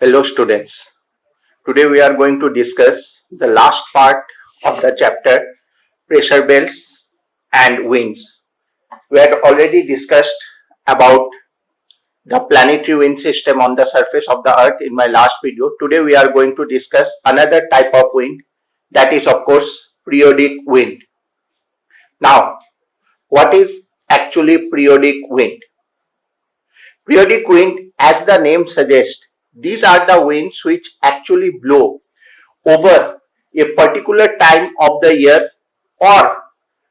Hello students, today we are going to discuss the last part of the chapter pressure belts and winds. We had already discussed about the planetary wind system on the surface of the earth in my last video. Today we are going to discuss another type of wind, that is of course periodic wind. Now, what is actually periodic wind? Periodic wind, as the name suggests, these are the winds which actually blow over a particular time of the year, or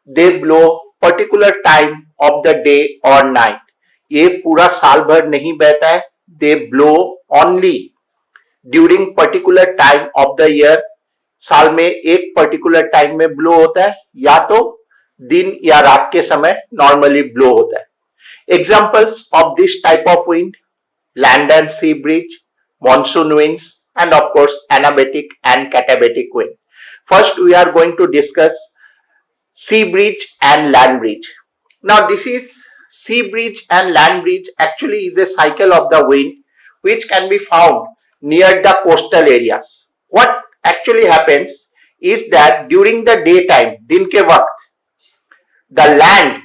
they blow particular time of the day or night. ये पूरा साल भर नहीं बहता है. They blow only during particular time of the year. साल में एक particular time में blow होता है, या तो दिन या रात के समय normally blow होता है. Examples of this type of wind: land and sea breeze, monsoon winds, and of course anabatic and katabatic wind. First we are going to discuss sea breeze and land breeze. Now this is sea breeze and land breeze actually is a cycle of the wind which can be found near the coastal areas. What actually happens is that during the daytime, दिन के वक्त, the land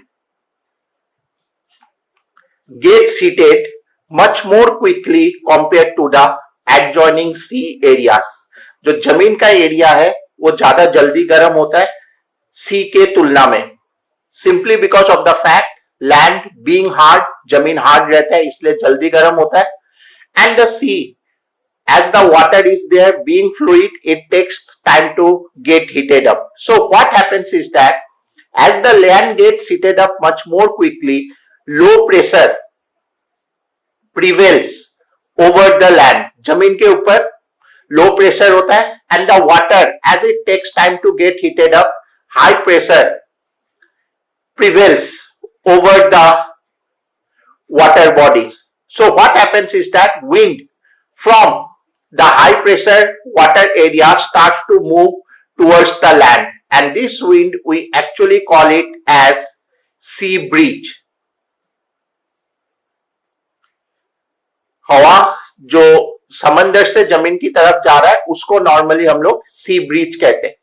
gets heated much more quickly compared to the adjoining sea areas. जो जमीन का area है वो ज्यादा जल्दी गर्म होता है सी के तुलना में, simply because of the fact land being hard, जमीन हार्ड रहता है इसलिए जल्दी गर्म होता है. And the sea, as the water is there being fluid, it takes time to get heated up. So what happens is that as the land gets heated up much more quickly, low pressure prevails over the land. जमीन के ऊपर low pressure होता है, and the water, as it takes time to get heated up, high pressure prevails over the water bodies. So what happens is that wind from the high pressure water area starts to move towards the land, and this wind we actually call it as sea breeze. हवा जो समंदर से जमीन की तरफ जा रहा है उसको नॉर्मली हम लोग सी ब्रीज कहते हैं.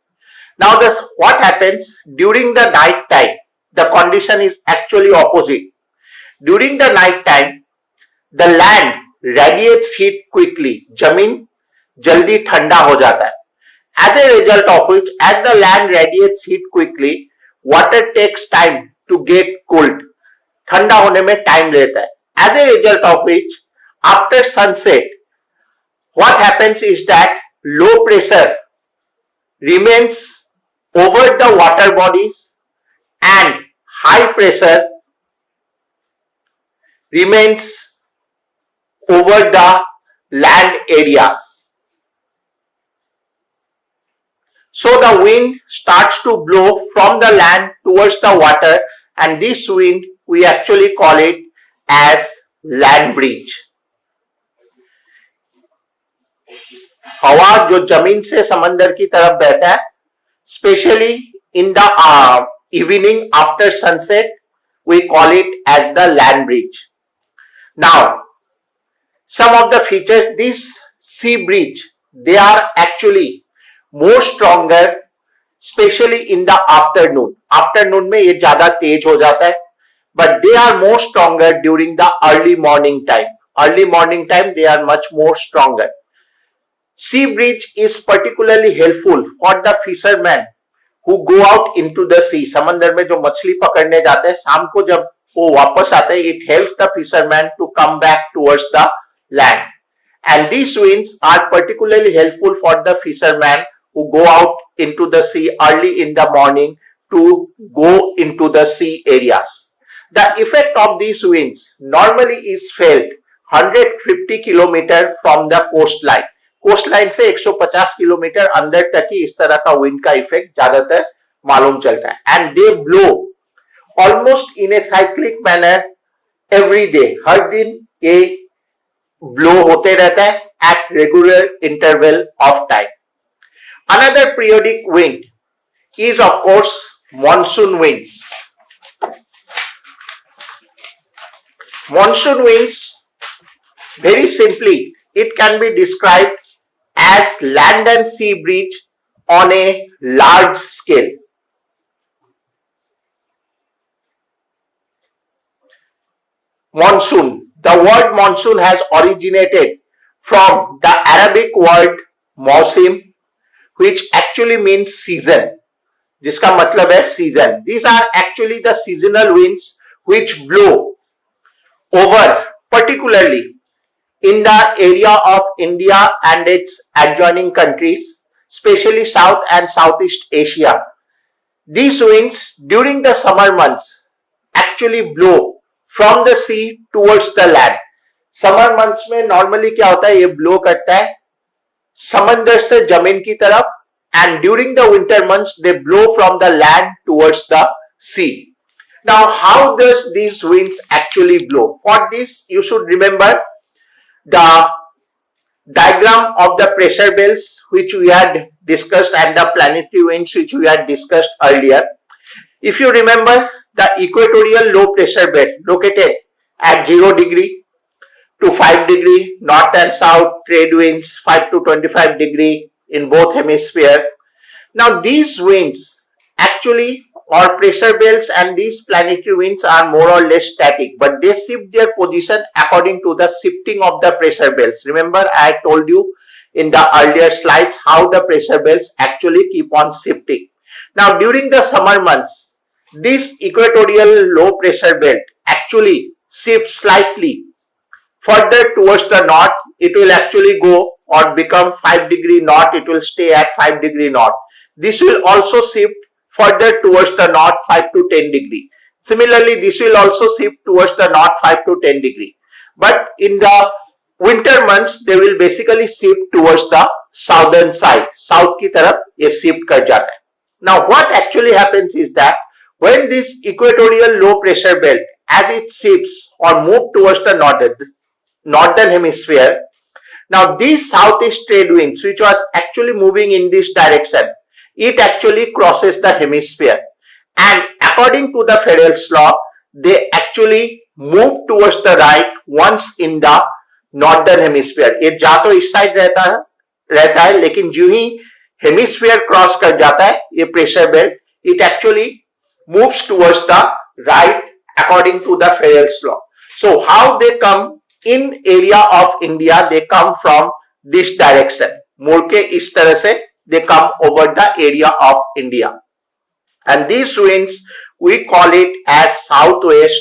Now this what happens during the night time, the condition is actually opposite. During the night time the land radiates heat quickly, जमीन जल्दी ठंडा हो जाता है. As a result of which, as the land radiates heat quickly, water takes time to get cooled, ठंडा होने में time लेता है. एज ए रिजल्ट ऑफ विच, after sunset, what happens is that low pressure remains over the water bodies and high pressure remains over the land areas. So the wind starts to blow from the land towards the water, and this wind we actually call it as land breeze. हवा जो जमीन से समंदर की तरफ बहता है, specially in the evening after sunset, we call it as the land breeze. Now some of the features this sea breeze, they are actually more stronger specially in the afternoon. Afternoon में ये ज्यादा तेज हो जाता है, but they are more stronger during the early morning time. Early morning time they are much more stronger. Sea breeze is particularly helpful for the fishermen who go out into the sea. समंदर में जो मछली पकड़ने जाते हैं, शाम को जब वो वापस आते हैं, it helps the fishermen to come back towards the land. And these winds are particularly helpful for the fishermen who go out into the sea early in the morning to go into the sea areas. The effect of these winds normally is felt 150 kilometer from the coastline. Coastline से 150 kilometre अंदर तक ही इस तरह का wind का effect ज्यादातर मालूम चलता है. And they blow almost in a cyclic manner every day. हर दिन ये ब्लो होते रहता है at regular interval of time. Another periodic wind is of course monsoon winds. Monsoon winds, very simply, it can be described as land and sea breach on a large scale. Monsoon. The word monsoon has originated from the Arabic word mausim, which actually means season. जिसका मतलब है season. These are actually the seasonal winds which blow over, particularly in the area of India and its adjoining countries, especially South and Southeast Asia. These winds during the summer months actually blow from the sea towards the land. Summer months में normally क्या होता है, ये blow करता है समंदर से जमीन की तरफ, and during the winter months they blow from the land towards the sea. Now, how does these winds actually blow? For this, you should remember the diagram of the pressure belts which we had discussed and the planetary winds which we had discussed earlier. If you remember, the equatorial low pressure belt located at 0 degree to 5 degree north and south, trade winds 5 to 25 degree in both hemispheres. Now these winds actually, or pressure belts and these planetary winds, are more or less static, but they shift their position according to the shifting of the pressure belts. Remember, I told you in the earlier slides how the pressure belts actually keep on shifting. Now during the summer months, this equatorial low pressure belt actually shifts slightly further towards the north. It will actually go or become 5 degree north. It will stay at 5 degree north. This will also shift further towards the north 5 to 10 degree. Similarly, this will also shift towards the north 5 to 10 degree. But in the winter months, they will basically shift towards the southern side. South की तरफ ये shift कर जाता है. Now, what actually happens is that when this equatorial low pressure belt, as it shifts or moves towards the northern hemisphere, now these southeast trade winds, which was actually moving in this direction, it actually crosses the hemisphere, and according to the Fredholz's law, they actually move towards the right once in the northern hemisphere. ये जा तो इस side रहता है, लेकिन जो ही hemisphere cross कर जाता है ये pressure belt, it actually moves towards the right according to the Fredholz's law. So how they come in area of India? They come from this direction. मुड़ के इस तरह से they come over the area of India, and these winds we call it as southwest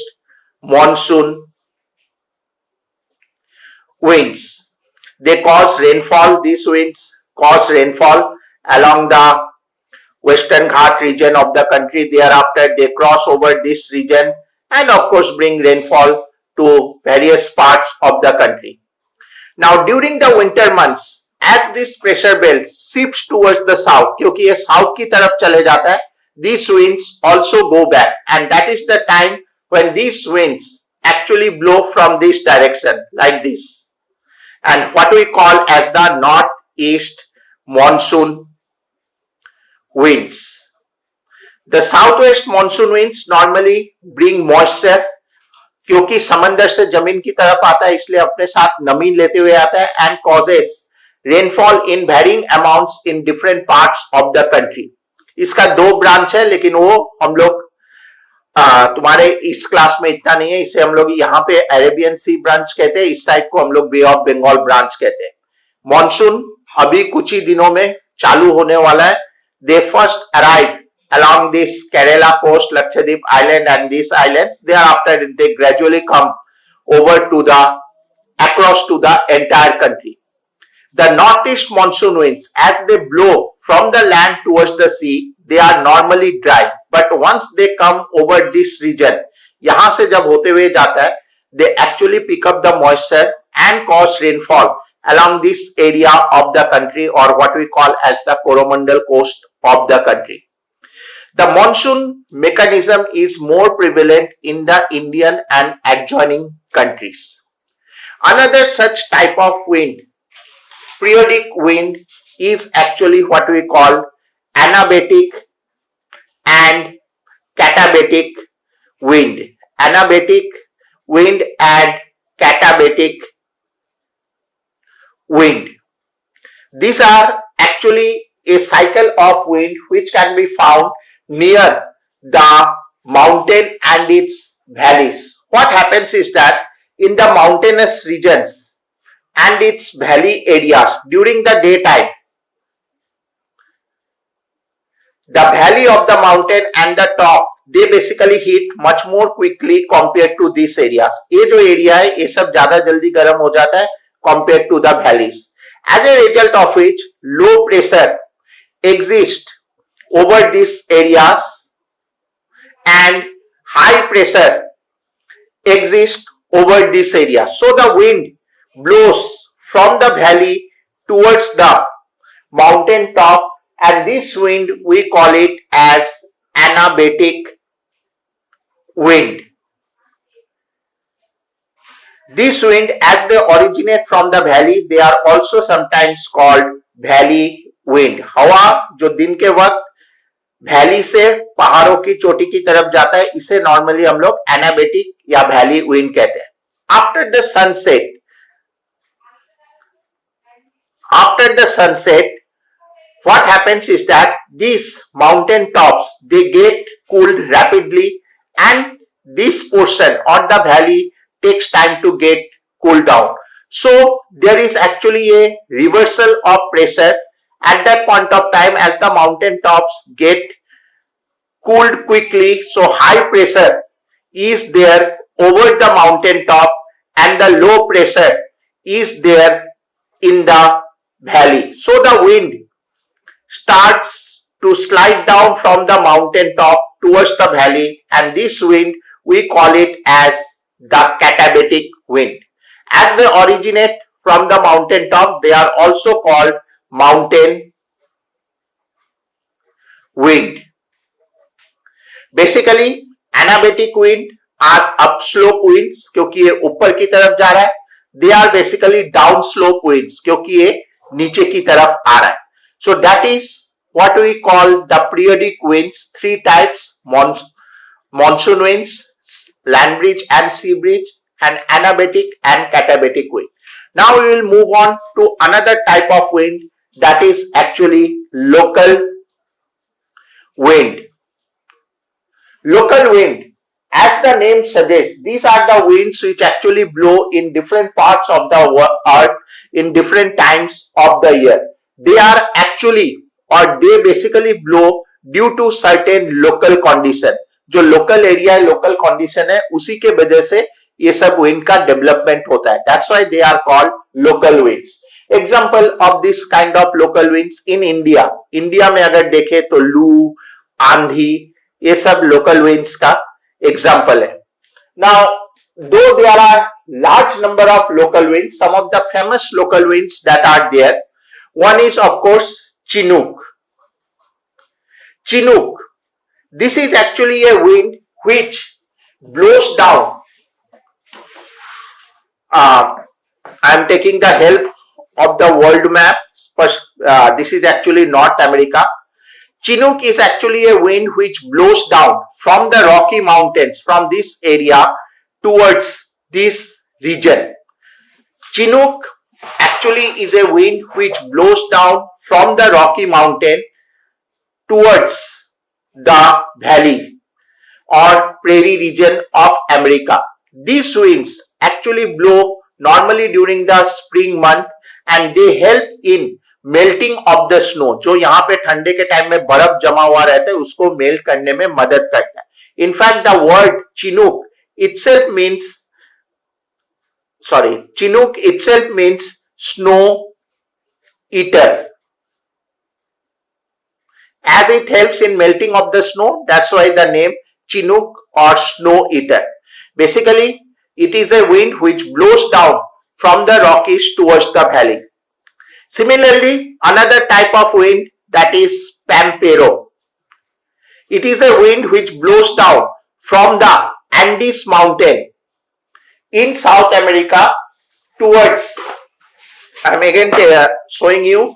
monsoon winds. They cause rainfall. These winds cause rainfall along the Western Ghat region of the country. Thereafter they cross over this region and of course bring rainfall to various parts of the country. Now during the winter months, as this pressure belt shifts towards the south, क्योंकि ये south की तरफ चले जाता है, these winds also go back, and that is the time when these winds actually blow from this direction like this, and what we call as the northeast monsoon winds. The southwest monsoon winds normally bring moisture, क्योंकि समंदर से जमीन की तरफ आता है इसलिए अपने साथ नमी लेते हुए आता है, and causes rainfall in varying amounts in different parts of the country. इसका दो ब्रांच है, लेकिन वो हम लोग तुम्हारे इस क्लास में इतना नहीं है. इसे हम लोग यहाँ पे अरेबियन सी ब्रांच कहते हैं, इस साइड को हम लोग बे ऑफ बंगाल ब्रांच कहते हैं. मॉनसून अभी कुछ ही दिनों में चालू होने वाला है. They first arrive along this Kerala coast, Lakshadweep island and these islands. Thereafter they gradually come over to the across to the entire country. The northeast monsoon winds, as they blow from the land towards the sea, they are normally dry, but once they come over this region, यहाँ से जब होते हुए जाता है, they actually pick up the moisture and cause rainfall along this area of the country, or what we call as the Coromandel coast of the country. The monsoon mechanism is more prevalent in the Indian and adjoining countries. Another such type of wind, periodic wind, is actually what we call anabatic and katabatic wind. Anabatic wind and katabatic wind. These are actually a cycle of wind which can be found near the mountain and its valleys. What happens is that in the mountainous regions and its valley areas during the daytime, the valley of the mountain and the top, they basically heat much more quickly compared to these areas. ये जो area है ये सब ज़्यादा जल्दी गर्म हो जाता है compared to the valleys. As a result of which low pressure exists over these areas and high pressure exists over this area. So the wind blows from the valley towards the mountain top, and this wind we call it as anabatic wind. This wind, as they originate from the valley, they are also sometimes called valley wind. हवा जो दिन के वक्त valley से पहाड़ों की चोटी की तरफ जाता है, इसे नॉर्मली हम लोग एनाबेटिक या वैली विंड कहते हैं. After the sunset what happens is that these mountain tops, they get cooled rapidly, and this portion or the valley takes time to get cooled down. So there is actually a reversal of pressure at that point of time as the mountain tops get cooled quickly. So high pressure is there over the mountain top and the low pressure is there in the valley. So the wind starts to slide down from the mountain top towards the valley, and this wind we call it as the katabatic wind. As they originate from the mountain top, they are also called mountain wind. Basically anabatic wind are upslope winds क्योंकि ये ऊपर की तरफ जा रहा है. They are basically downslope winds क्योंकि ये नीचे की तरफ आ रहा है. So that is what we call the periodic winds. Three types: monsoon winds, land bridge and sea bridge, and anabatic and katabatic wind. Now we will move on to another type of wind, that is actually local wind. Local wind, as the name suggests, these are the winds which actually blow in different parts of the earth in different times of the year. They are actually or they basically blow due to certain local condition. जो local area है, local condition है, उसी के वजह से ये सब wind का development होता है. That's why they are called local winds. Example of this kind of local winds in India. India में अगर देखें तो लू, आंधी, ये सब local winds का example है. Now, though there are large number of local winds, some of the famous local winds that are there, one is of course Chinook. Chinook. This is actually a wind which blows down. I am taking the help of the world map. This is actually North America. Chinook is actually a wind which blows down from the Rocky Mountains, from this area towards this region. Chinook actually is a wind which blows down from the Rocky Mountain towards the valley or prairie region of America. These winds actually blow normally during the spring month and they help in melting of the snow. जो यहाँ पे ठंडे के time में बर्फ जमा हुआ रहता है उसको मेल्ट करने में मदद करता है. In fact, the word Chinook itself means snow eater. As it helps in melting of the snow, that's why the name Chinook or snow eater. Basically, it is a wind which blows down from the Rockies towards the valley. Similarly, another type of wind, that is Pampero. It is a wind which blows down from the Andes mountain in South America towards, I am again showing you.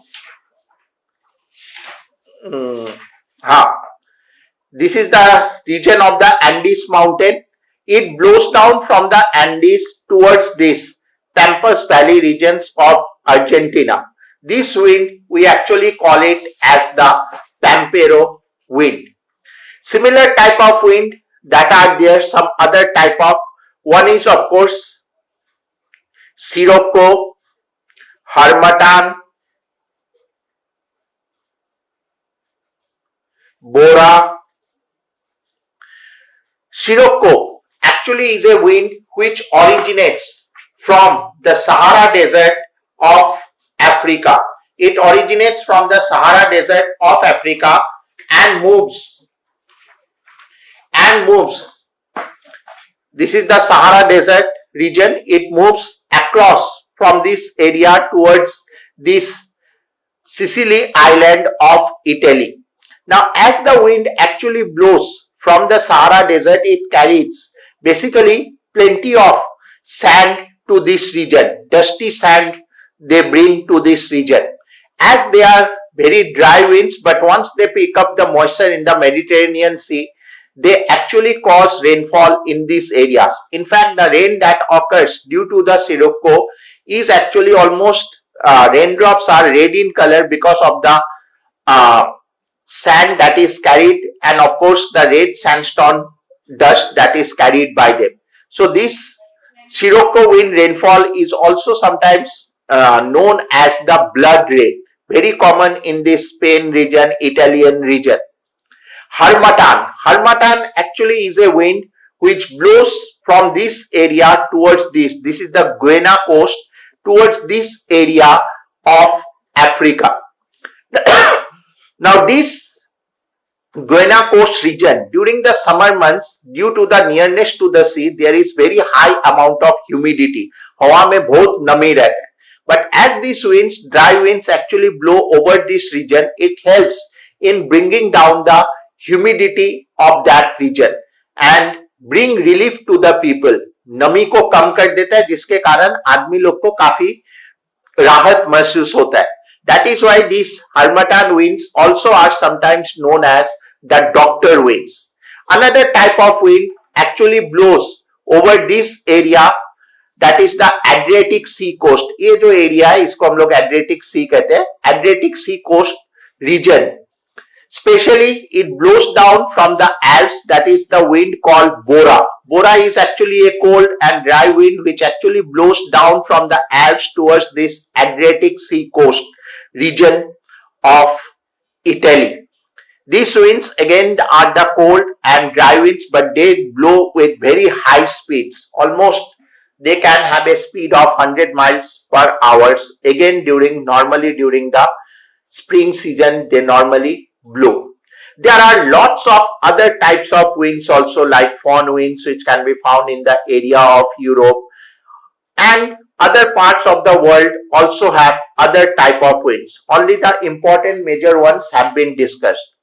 This is the region of the Andes mountain. It blows down from the Andes towards this Pampas Valley regions of Argentina. This wind, we actually call it as the Pampero wind. Similar type of wind that are there, some other type of, one is of course Sirocco, Harmattan, Bora. Sirocco actually is a wind which originates from the Sahara Desert of Africa. It originates from the Sahara Desert of Africa and moves. This is the Sahara Desert region. It moves across from this area towards this Sicily island of Italy. Now, as the wind actually blows from the Sahara Desert, it carries basically plenty of sand to this region, dusty sand they bring to this region. As they are very dry winds, but once they pick up the moisture in the Mediterranean Sea, they actually cause rainfall in these areas. In fact, the rain that occurs due to the Sirocco is actually almost raindrops are red in color because of the sand that is carried, and of course the red sandstone dust that is carried by them. So this Sirocco wind rainfall is also sometimes known as the blood rain, very common in the Spain region, Italian region. Harmattan actually is a wind which blows from this area towards this. This is the Guiana coast, towards this area of Africa. Now this Guiana coast region, during the summer months, due to the nearness to the sea, there is very high amount of humidity. हवा में बहुत नमी रहता है. But as these winds, dry winds actually blow over this region, it helps in bringing down the humidity of that region and bring relief to the people. नमी को कम कर देता है, जिसके कारण आदमी लोग को काफी राहत महसूस होता है. That is why these Harmattan winds also are sometimes known as the doctor winds. Another type of wind actually blows over this area, that is the Adriatic Sea coast. ये जो एरिया है इसको हम लोग Adriatic Sea कहते हैं. Adriatic Sea coast region. Especially it blows down from the Alps, that is the wind called Bora. Bora is actually a cold and dry wind which actually blows down from the Alps towards this Adriatic Sea coast region of Italy. These winds again are the cold and dry winds, but they blow with very high speeds. Almost they can have a speed of 100 miles per hour. Again, normally during the spring season, they normally blow. There are lots of other types of winds also, like fohn winds, which can be found in the area of Europe, and other parts of the world also have other type of winds. Only the important major ones have been discussed.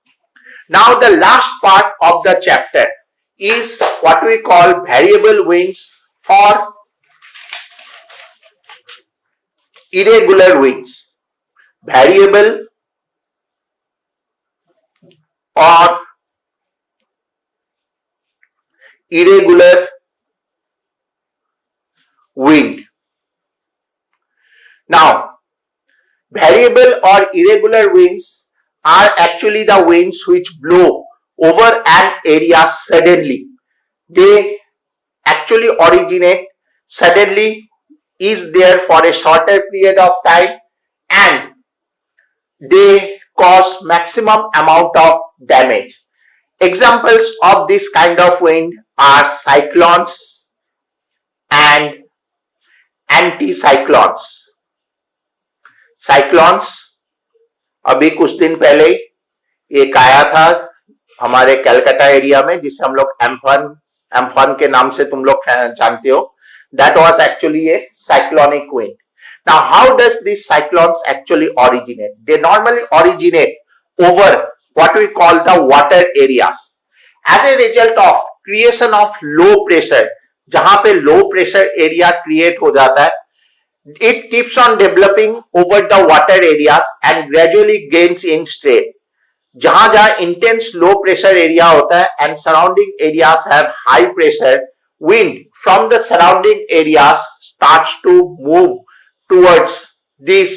Now the last part of the chapter is what we call variable winds or irregular winds. Variable or irregular wind. Now, variable or irregular winds are actually the winds which blow over an area suddenly. They actually originate suddenly, is there for a shorter period of time, and they cause maximum amount of damage. Examples of this kind of wind are cyclones and anticyclones. Cyclones अभी कुछ दिन पहले ही एक आया था हमारे Calcutta area में, जिसे हम लोग एम्फन के नाम से तुम लोग जानते हो. That was actually a cyclonic wind. Now, how does these cyclones actually originate? They normally originate over what we call the water areas. As a result of creation of low pressure, जहां पे low pressure area create हो जाता है, it keeps on developing over the water areas and gradually gains in strength. जहां जहां intense low pressure area होता है and surrounding areas have high pressure, wind from the surrounding areas starts to move towards this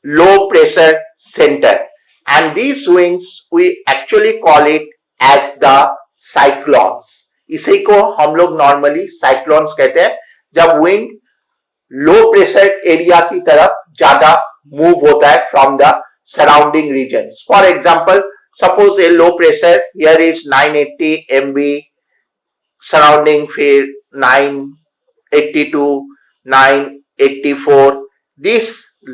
low pressure center, and these winds we actually call it as the cyclones. इसी को हम लोग normally cyclones कहते हैं जब wind low pressure area की तरफ ज्यादा मूव होता है from the surrounding regions. For example, suppose a low pressure here is 980 MB surrounding, फिर 982, 984. These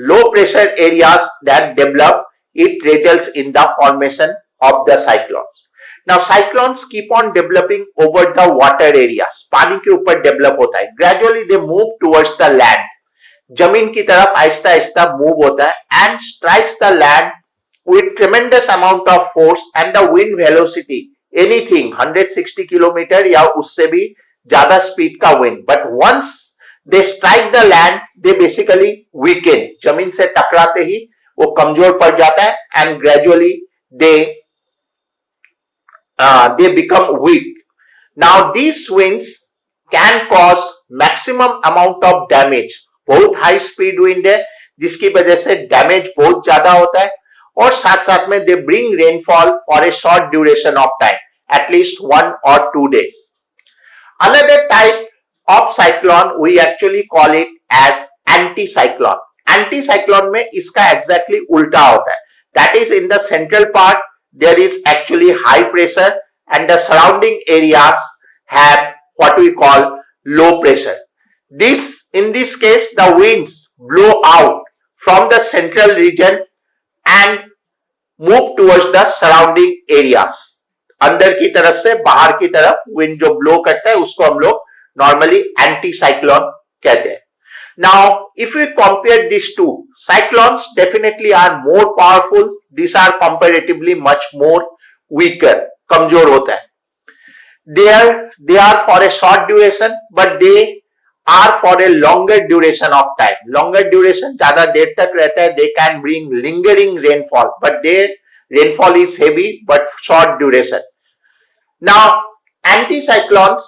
low pressure areas that develop, it results in the formation of the cyclones. Now cyclones keep on developing over the water areas. पानी के ऊपर develop होता है. Gradually they move towards the land. जमीन की तरफ Aahista Aahista move होता है and strikes the land with tremendous amount of force, and the wind velocity anything 160 kilometre या उससे भी ज्यादा स्पीड का wind. But once they strike the land, they basically weaken. जमीन से टकराते ही वो कमजोर पड़ जाता है and gradually they become weak. Now these winds can cause maximum amount of damage. बहुत हाई स्पीड विंड है जिसकी वजह से डैमेज बहुत ज्यादा होता है, और साथ साथ में they bring rainfall for a short duration of time, at least 1 or 2 days. Another type of cyclone we actually call it as anticyclone. Anticyclone में इसका exactly उल्टा होता है. That is, in the central part there is actually high pressure and the surrounding areas have what we call low pressure. In this case the winds blow out from the central region and move towards the surrounding areas. अंदर की तरफ से बाहर की तरफ wind जो blow करता है उसको हम लोग नॉर्मली एंटी साइक्लोन कहते हैं. Now if we compare these two, cyclones definitely are more powerful. These are comparatively much more weaker, कमजोर होता है. They are for a short duration, but they are for a longer duration of time. Longer duration ज्यादा देर तक रहता है. They can bring lingering rainfall, but their rainfall is heavy but short duration. Now anticyclones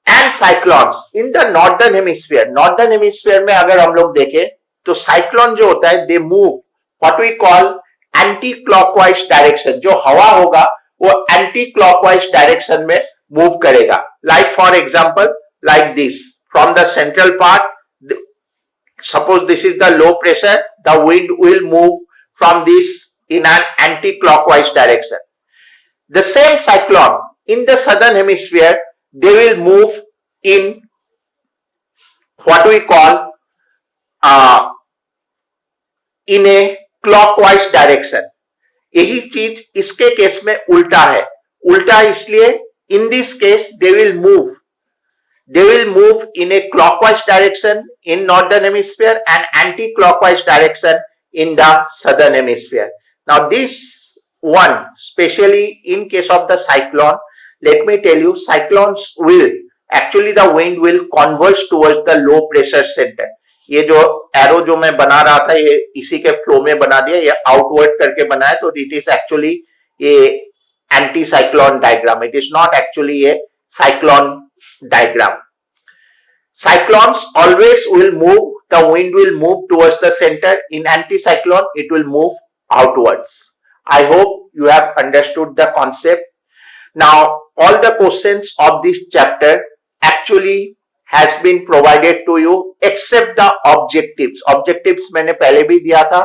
and cyclones in the northern hemisphere. Northern hemisphere में अगर हम लोग देखें तो cyclone जो होता है they move what we call anti-clockwise direction. जो हवा होगा वो anti-clockwise direction में move करेगा. Like for example, like this, from the central part, suppose this is the low pressure, the wind will move from this in an anti-clockwise direction. The same cyclone in the southern hemisphere, they will move in what we call in a clockwise direction. यही चीज इसके case में उल्टा है. उल्टा इसलिए in this case they will move in a clockwise direction in northern hemisphere and anti-clockwise direction in the southern hemisphere. Now this one, especially in case of the cyclone, let me tell you, cyclones will actually the wind will converge towards the low pressure center. ये जो arrow जो मैं बना रहा था ये इसी के फ्लो में बना दिया, ये आउटवर्ड करके बना है, तो इट इज एक्चुअली ये anti cyclone diagram. It is not actually A cyclone diagram. Cyclones always will move, the wind will move towards the center. In anticyclone, it will move outwards. I hope you have understood the concept. Now, all the questions of this chapter actually has been provided to you except the objectives. Objectives मैंने पहले भी दिया था,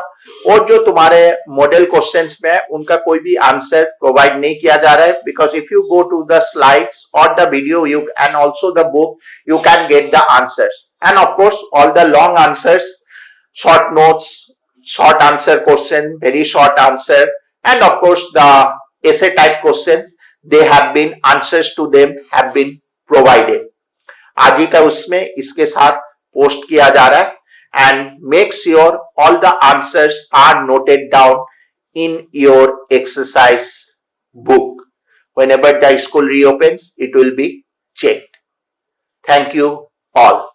और जो तुम्हारे model questions में है उनका कोई भी आंसर प्रोवाइड नहीं किया जा रहा है, because if you go to the slides or the video you and also the book, you can get the answers. And of course all the long answers, short notes, short answer question, very short answer, and of course the essay type questions, they have been answers to them have been provided. आज ही का उसमें इसके साथ post किया जा रहा है, and make sure all the answers are noted down in your exercise book. Whenever the school reopens, it will be checked. Thank you all.